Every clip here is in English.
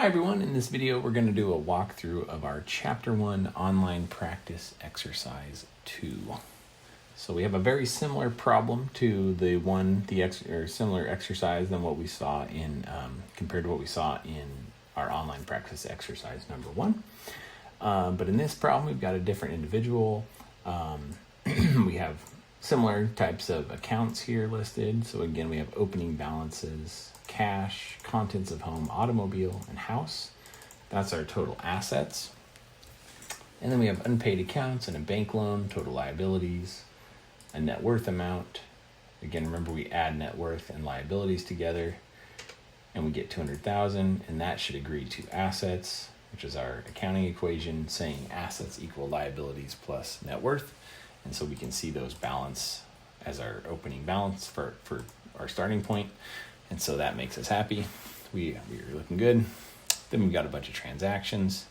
Hi everyone, in this video we're going to do a walkthrough of our Chapter 1 Online Practice Exercise 2. So we have a very similar problem to similar exercise than what we saw in, compared to what we saw in our Online Practice Exercise number 1. But in this problem we've got a different individual. We have similar types of accounts here listed. So again, we have opening balances, cash, contents of home, automobile, and house. That's our total assets. And then we have unpaid accounts and a bank loan, total liabilities, a net worth amount. Again, remember we add net worth and liabilities together and we get 200,000, and that should agree to assets, which is our accounting equation saying assets equal liabilities plus net worth. And so we can see those balance as our opening balance for our starting point. And so that makes us happy. We are looking good. Then we've got a bunch of transactions.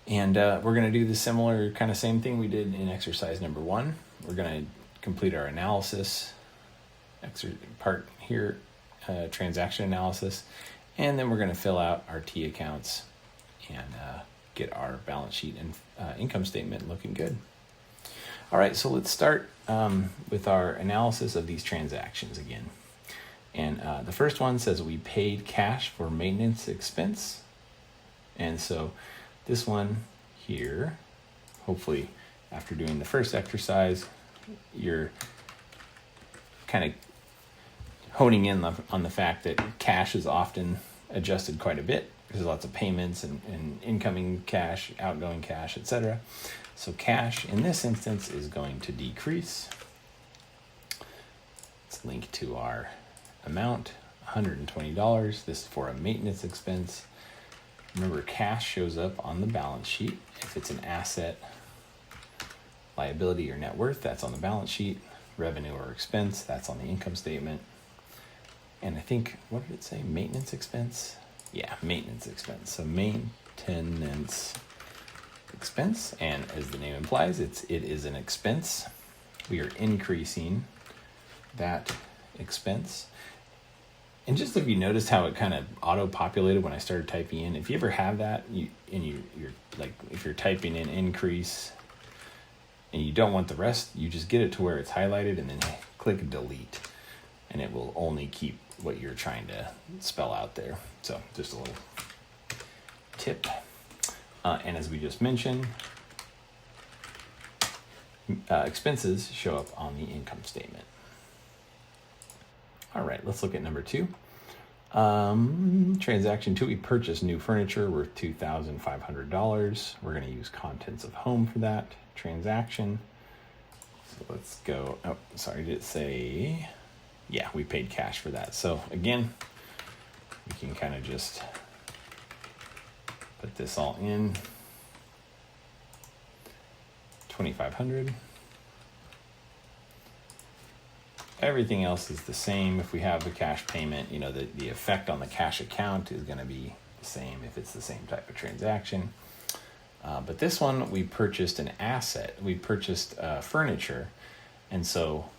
And we're going to do the similar kind of same thing we did in exercise number 1. We're going to complete our analysis part here, transaction analysis. And then we're going to fill out our T accounts and get our balance sheet and income statement looking good. All right, so let's start with our analysis of these transactions again. And the first one says we paid cash for maintenance expense. And so this one here, hopefully after doing the first exercise, you're kind of honing in on the fact that cash is often adjusted quite a bit. There's lots of payments and incoming cash, outgoing cash, etc. So cash in this instance is going to decrease. It's linked to our amount, $120. This is for a maintenance expense. Remember, cash shows up on the balance sheet. If it's an asset, liability, or net worth, that's on the balance sheet. Revenue or expense, that's on the income statement. And I think, what did it say? Maintenance expense? Yeah, maintenance expense. So maintenance expense, and as the name implies, it is an expense. We are increasing that expense. And just if you noticed how it kind of auto-populated when I started typing in, if you ever have that, you're like, if you're typing in increase and you don't want the rest, you just get it to where it's highlighted and then click delete, and it will only keep what you're trying to spell out there. So just a little tip. And as we just mentioned, expenses show up on the income statement. All right, let's look at number 2. Transaction 2, we purchased new furniture worth $2,500. We're going to use contents of home for that transaction. So let's go. Oh, sorry, did it say? Yeah, we paid cash for that. So again, we can kind of just put this all in. 2,500. Everything else is the same. If we have the cash payment, the effect on the cash account is going to be the same if it's the same type of transaction. But this one, we purchased an asset. We purchased furniture. And so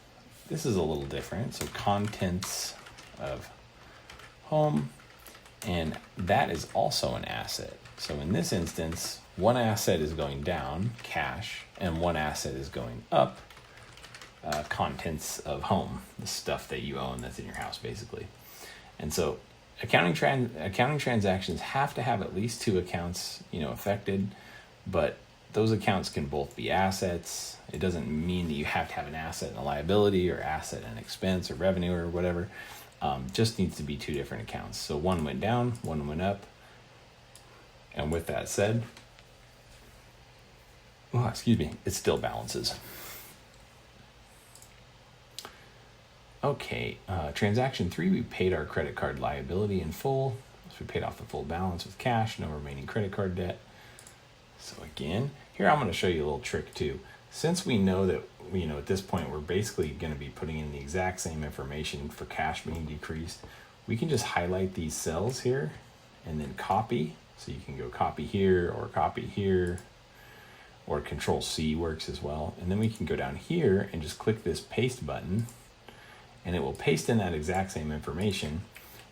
this is a little different. So contents of home, and that is also an asset. So in this instance, one asset is going down, cash, and one asset is going up, contents of home, the stuff that you own that's in your house, basically. And so accounting transactions have to have at least 2 accounts, affected, but those accounts can both be assets. It doesn't mean that you have to have an asset and a liability, or asset and expense, or revenue, or whatever. Just needs to be 2 different accounts. So one went down, one went up. And with that said, it still balances. Okay, transaction 3, we paid our credit card liability in full. So we paid off the full balance with cash, no remaining credit card debt. So again, here I'm going to show you a little trick too. Since we know that, at this point, we're basically going to be putting in the exact same information for cash being decreased, we can just highlight these cells here and then copy. So you can go copy here, or Control C works as well. And then we can go down here and just click this paste button, and it will paste in that exact same information,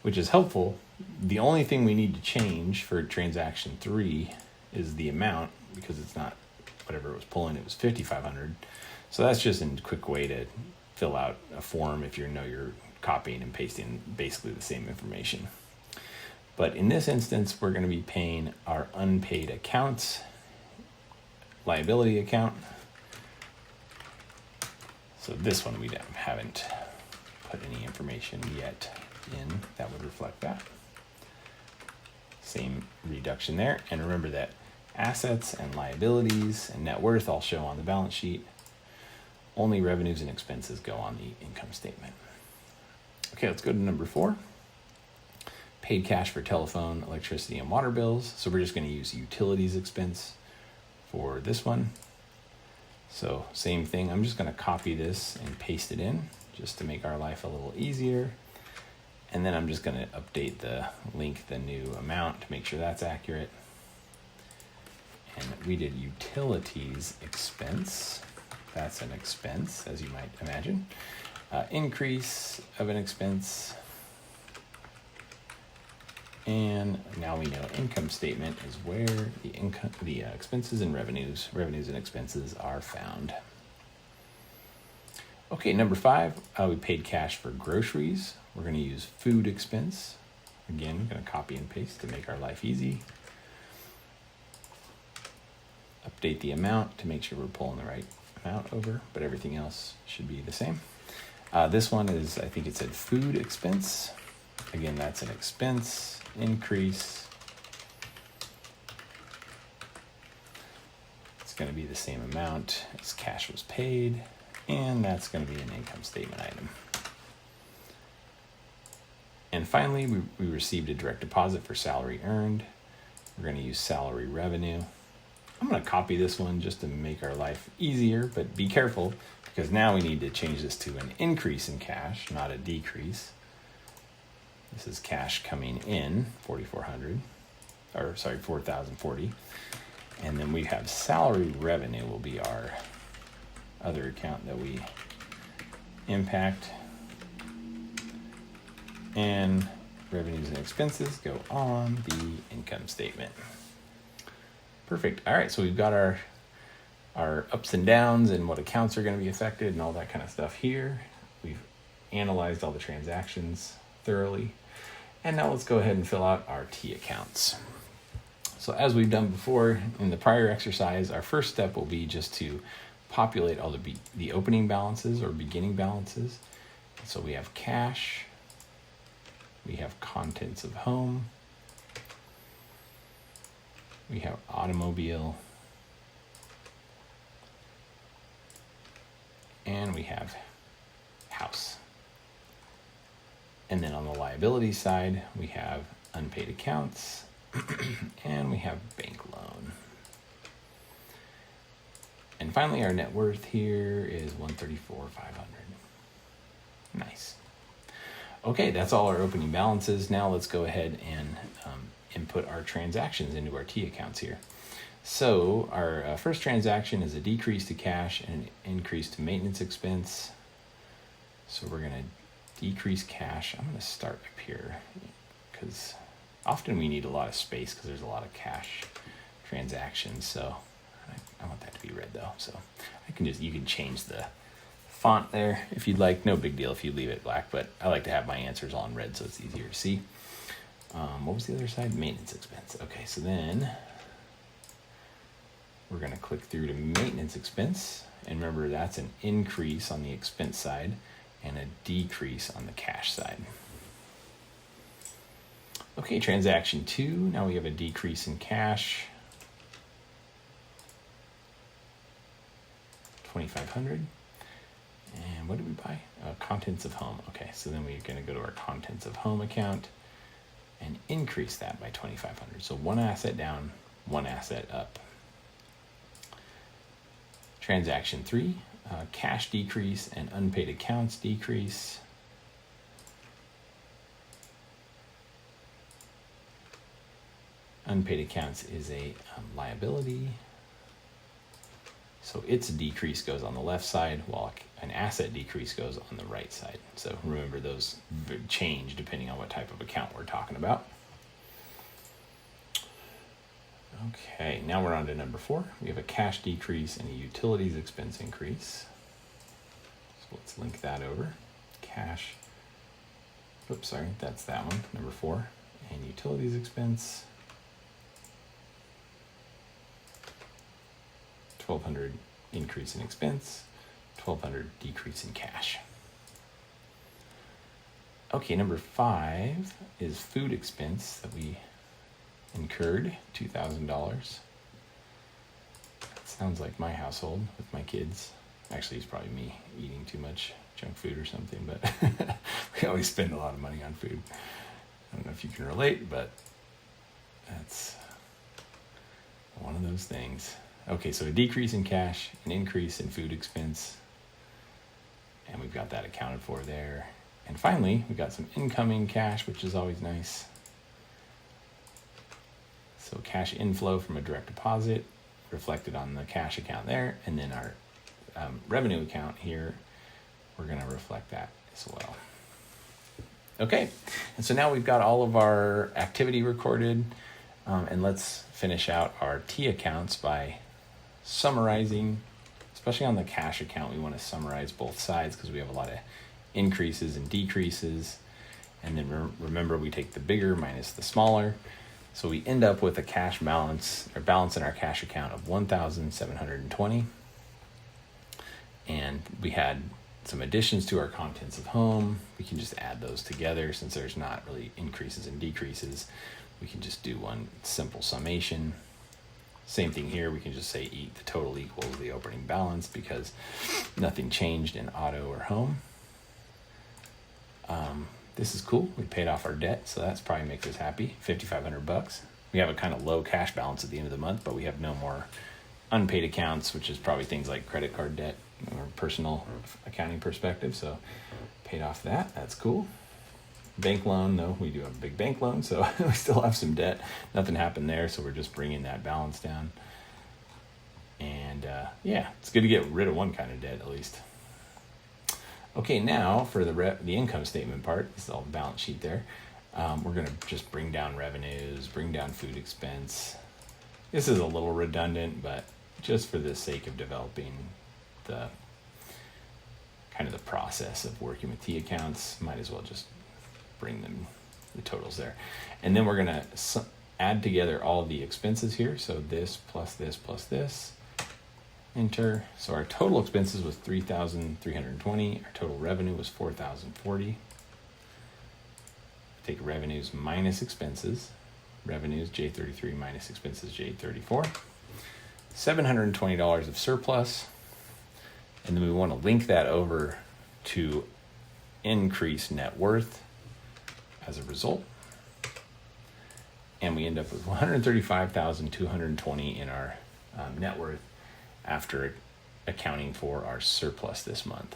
which is helpful The only thing we need to change for transaction 3 is the amount, because it's not whatever it was pulling, it was 5,500. So that's just a quick way to fill out a form if you know you're copying and pasting basically the same information. But in this instance, we're going to be paying our unpaid accounts liability account. So this one we haven't put any information yet in that would reflect that. Same reduction there. And remember that assets and liabilities and net worth all show on the balance sheet. Only revenues and expenses go on the income statement. Okay, let's go to number 4. Paid cash for telephone, electricity, and water bills. So we're just going to use utilities expense for this one. So same thing, I'm just going to copy this and paste it in just to make our life a little easier. And then I'm just going to update the new amount to make sure that's accurate. And we did utilities expense. That's an expense, as you might imagine. Increase of an expense. And now we know income statement is where the expenses and revenues and expenses are found. Okay, number 5, we paid cash for groceries. We're going to use food expense. Again, I'm going to copy and paste to make our life easy. Update the amount to make sure we're pulling the right amount over, but everything else should be the same. This one is, I think it said food expense. Again, that's an expense. Increase. It's going to be the same amount as cash was paid, and that's going to be an income statement item. And finally, we received a direct deposit for salary earned. We're going to use salary revenue. I'm going to copy this one just to make our life easier, but be careful because now we need to change this to an increase in cash, not a decrease. This is cash coming in, 4,040. And then we have salary revenue will be our other account that we impact. And revenues and expenses go on the income statement. Perfect. All right, so we've got our ups and downs and what accounts are going to be affected and all that kind of stuff here. We've analyzed all the transactions thoroughly. And now let's go ahead and fill out our T accounts. So as we've done before in the prior exercise, our first step will be just to populate all the opening balances or beginning balances. So we have cash, we have contents of home, we have automobile, and we have house. And then on the liability side, we have unpaid accounts and we have bank loan. And finally, our net worth here is $134,500. Nice. Okay, that's all our opening balances. Now let's go ahead and input our transactions into our T accounts here. So our first transaction is a decrease to cash and an increase to maintenance expense. So we're going to decrease cash. I'm going to start up here because often we need a lot of space because there's a lot of cash transactions. So I want that to be red though. So you can change the font there if you'd like. No big deal if you leave it black, but I like to have my answers all in red so it's easier to see. What was the other side? Maintenance expense. Okay, so then we're going to click through to maintenance expense. And remember, that's an increase on the expense side and a decrease on the cash side. Okay, transaction 2. Now we have a decrease in cash, $2,500. And what did we buy? Contents of home. Okay, so then we're going to go to our contents of home account and increase that by $2,500. So one asset down, one asset up. Transaction 3, cash decrease and unpaid accounts decrease. Unpaid accounts is a liability. So its decrease goes on the left side while an asset decrease goes on the right side. So remember those change depending on what type of account we're talking about. Okay, now we're on to number 4. We have a cash decrease and a utilities expense increase. So let's link that over. Cash, oops, sorry, that's that one, number 4. And utilities expense, $1,200 increase in expense, $1,200 decrease in cash. Okay, number 5 is food expense that we incurred, $2,000. That sounds like my household with my kids. Actually, it's probably me eating too much junk food or something, but we always spend a lot of money on food. I don't know if you can relate, but that's one of those things. Okay, so a decrease in cash, an increase in food expense, and we've got that accounted for there. And finally, we got some incoming cash, which is always nice. So cash inflow from a direct deposit reflected on the cash account there, and then our revenue account here, we're going to reflect that as well. Okay, and so now we've got all of our activity recorded, and let's finish out our T accounts by summarizing, especially on the cash account. We want to summarize both sides because we have a lot of increases and decreases, and then remember we take the bigger minus the smaller, so we end up with a cash balance, or balance in our cash account of $1,720, and we had some additions to our contents of home. We can just add those together since there's not really increases and decreases. We can just do one simple summation. Same thing here, we can just say the total equals the opening balance because nothing changed in auto or home. This is cool. We paid off our debt, so that's probably makes us happy. $5,500. We have a kind of low cash balance at the end of the month, but we have no more unpaid accounts, which is probably things like credit card debt or personal accounting perspective. So paid off that. That's cool. Bank loan, though, we do have a big bank loan, so we still have some debt. Nothing happened there, so we're just bringing that balance down. And yeah, it's good to get rid of one kind of debt at least. Okay, now for the income statement part, this is all the balance sheet there. We're going to just bring down revenues, bring down food expense. This is a little redundant, but just for the sake of developing the kind of the process of working with T accounts, might as well just bring them the totals there. And then we're going to add together all the expenses here. So this plus this plus this. Enter. So our total expenses was $3,320. Our total revenue was $4,040. Take revenues minus expenses. Revenues J33 minus expenses J34. $720 of surplus. And then we want to link that over to increase net worth as a result. And we end up with $135,220 in our net worth after accounting for our surplus this month.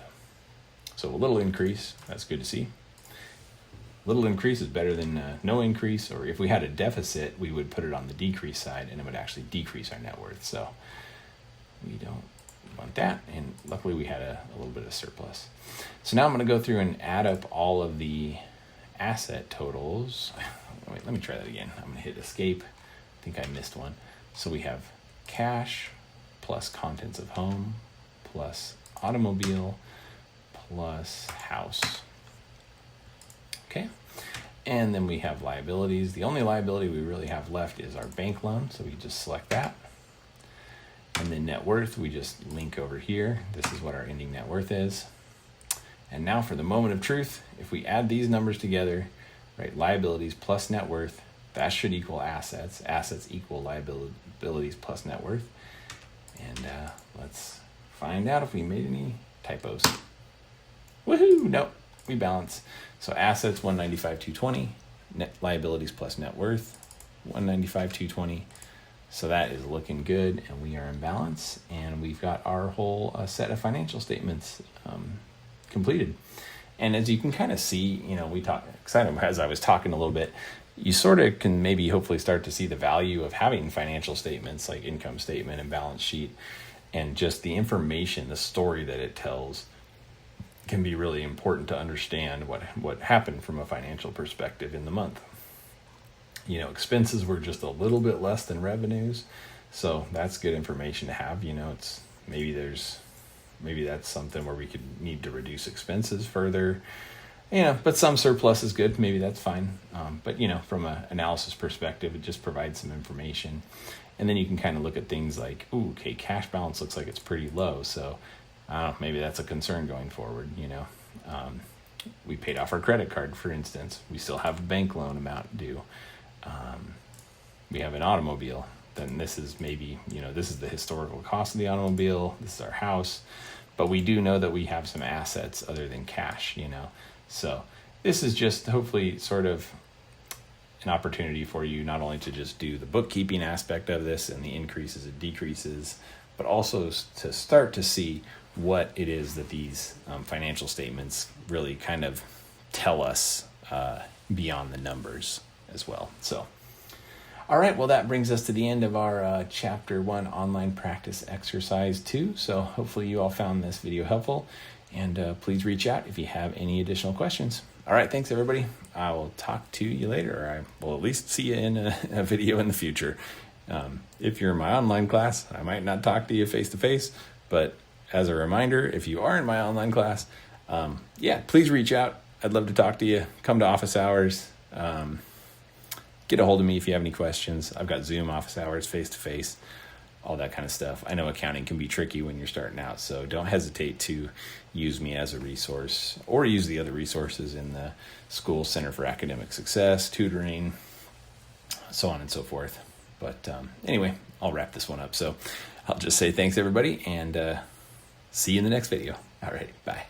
So a little increase, that's good to see. Little increase is better than no increase, or if we had a deficit, we would put it on the decrease side and it would actually decrease our net worth. So we don't want that, and luckily we had a little bit of surplus. So now I'm going to go through and add up all of the asset totals. Wait, let me try that again. I'm going to hit escape. I think I missed one. So we have cash plus contents of home plus automobile plus house. Okay, and then we have liabilities. The only liability we really have left is our bank loan, so we just select that. And then net worth, we just link over here. This is what our ending net worth is. And now for the moment of truth, if we add these numbers together, right, liabilities plus net worth, that should equal assets. Assets equal liabilities plus net worth. And let's find out if we made any typos. Woohoo! Nope, we balance. So assets 195,220, net liabilities plus net worth 195,220. So that is looking good, and we are in balance, and we've got our whole set of financial statements completed. And as you can kind of see, as I was talking a little bit, you sort of can maybe hopefully start to see the value of having financial statements like income statement and balance sheet, and just the information, the story that it tells can be really important to understand what happened from a financial perspective in the month. expenses were just a little bit less than revenues. So that's good information to have. It's maybe that's something where we could need to reduce expenses further. But some surplus is good. Maybe that's fine. But from an analysis perspective, it just provides some information. And then you can kind of look at things like, cash balance looks like it's pretty low. So maybe that's a concern going forward. We paid off our credit card, for instance. We still have a bank loan amount due. We have an automobile. Then this is maybe, this is the historical cost of the automobile. This is our house. But we do know that we have some assets other than cash, So this is just hopefully sort of an opportunity for you not only to just do the bookkeeping aspect of this and the increases and decreases, but also to start to see what it is that these financial statements really kind of tell us beyond the numbers as well. So, all right, well, that brings us to the end of our Chapter 1 online practice exercise 2. So hopefully you all found this video helpful, and please reach out if you have any additional questions. All right, thanks, everybody. I will talk to you later, or I will at least see you in a video in the future. If you're in my online class, I might not talk to you face-to-face, but as a reminder, if you are in my online class, please reach out. I'd love to talk to you. Come to office hours. Get a hold of me if you have any questions. I've got Zoom office hours, face-to-face, all that kind of stuff. I know accounting can be tricky when you're starting out, so don't hesitate to use me as a resource or use the other resources in the school Center for Academic Success, tutoring, so on and so forth. But anyway, I'll wrap this one up. So I'll just say thanks, everybody, and see you in the next video. All right, bye.